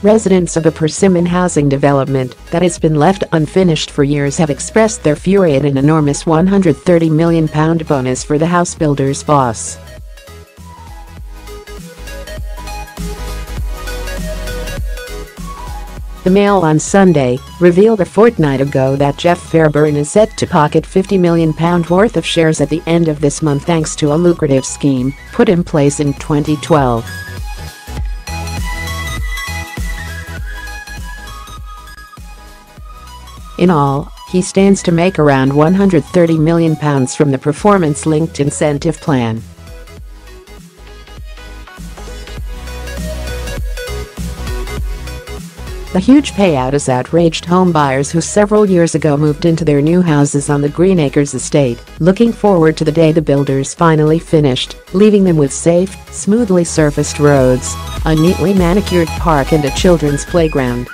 Residents of a Persimmon housing development that has been left unfinished for years have expressed their fury at an enormous £130 million bonus for the housebuilder's boss. The Mail on Sunday revealed a fortnight ago that Jeff Fairburn is set to pocket £50 million worth of shares at the end of this month thanks to a lucrative scheme put in place in 2012. In all, he stands to make around £130 million from the performance-linked incentive plan. The huge payout has outraged homebuyers who several years ago moved into their new houses on the Greenacres estate, looking forward to the day the builders finally finished, leaving them with safe, smoothly surfaced roads, a neatly manicured park and a children's playground.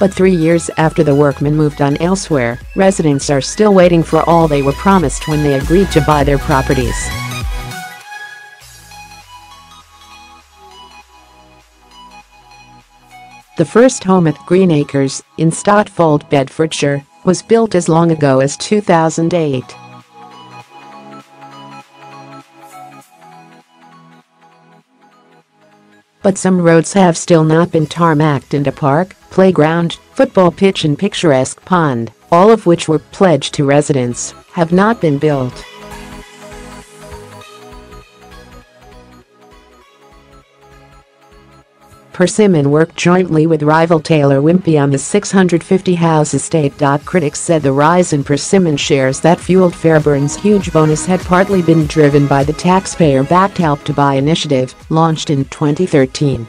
But 3 years after the workmen moved on elsewhere, residents are still waiting for all they were promised when they agreed to buy their properties. The first home at Greenacres, in Stotfold, Bedfordshire, was built as long ago as 2008. But some roads have still not been tarmacked, and a park, playground, football pitch and picturesque pond, all of which were pledged to residents, have not been built. Persimmon worked jointly with rival Taylor Wimpey on the 650-house estate. Critics said the rise in Persimmon shares that fueled Fairburn's huge bonus had partly been driven by the taxpayer-backed Help to Buy initiative, launched in 2013.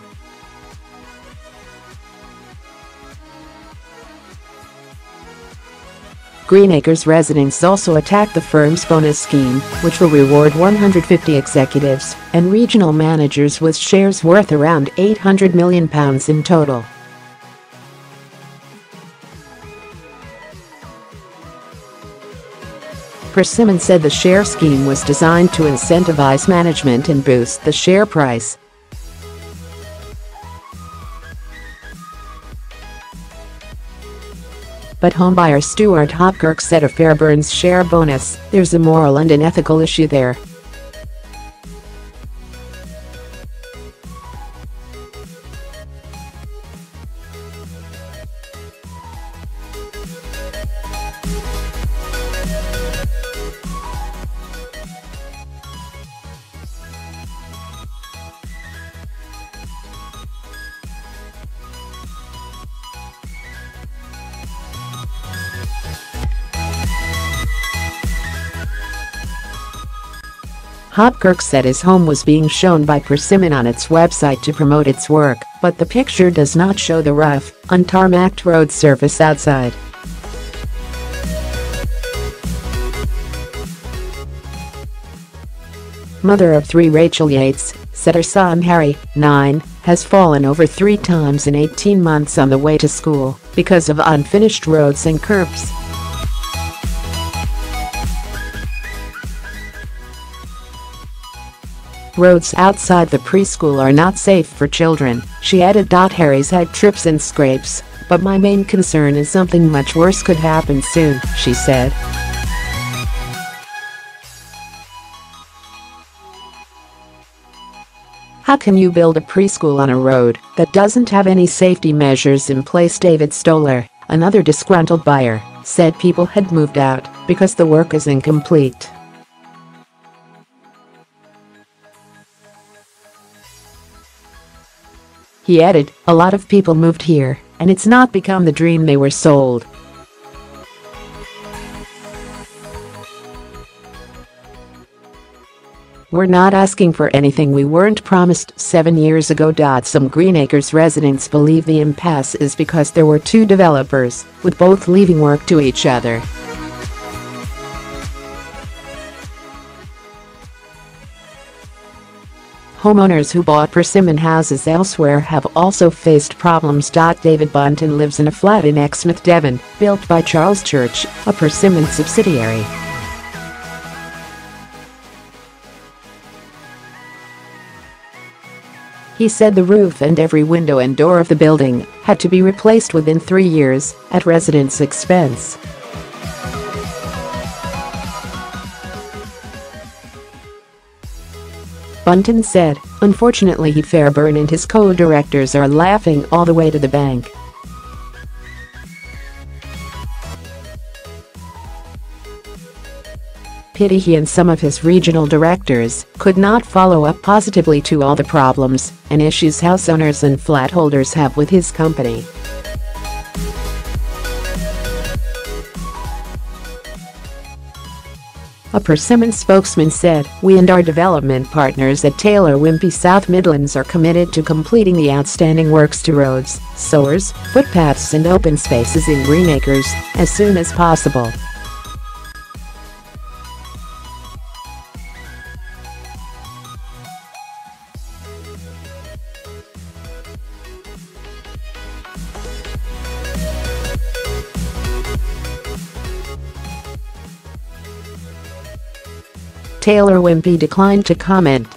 Greenacres residents also attacked the firm's bonus scheme, which will reward 150 executives and regional managers with shares worth around £800 million in total. Persimmon said the share scheme was designed to incentivize management and boost the share price. But homebuyer Stuart Hopkirk said of Fairburn's share bonus, "There's a moral and an ethical issue there. Hopkirk said his home was being shown by Persimmon on its website to promote its work, but the picture does not show the rough, untarmacked road surface outside. Mother of 3 Rachel Yates said her son Harry, 9, has fallen over 3 times in 18 months on the way to school because of unfinished roads and curbs. Roads outside the preschool are not safe for children, she added. Harry's had trips and scrapes, but my main concern is something much worse could happen soon, she said. How can you build a preschool on a road that doesn't have any safety measures in place? David Stoller, another disgruntled buyer, said people had moved out because the work is incomplete. He added, "A lot of people moved here, and it's not become the dream they were sold." "We're not asking for anything we weren't promised 7 years ago." Some Greenacres residents believe the impasse is because there were 2 developers, with both leaving work to each other. Homeowners who bought Persimmon houses elsewhere have also faced problems. David Bunton lives in a flat in Exmouth, Devon, built by Charles Church, a Persimmon subsidiary. He said the roof and every window and door of the building had to be replaced within 3 years at residents' expense. Bunton said, "Unfortunately, Fairburn and his co-directors are laughing all the way to the bank. Pity he and some of his regional directors could not follow up positively to all the problems and issues house owners and flat holders have with his company." A Persimmon spokesman said, "We and our development partners at Taylor Wimpey South Midlands are committed to completing the outstanding works to roads, sewers, footpaths and open spaces in Greenacres as soon as possible." Taylor Wimpey declined to comment.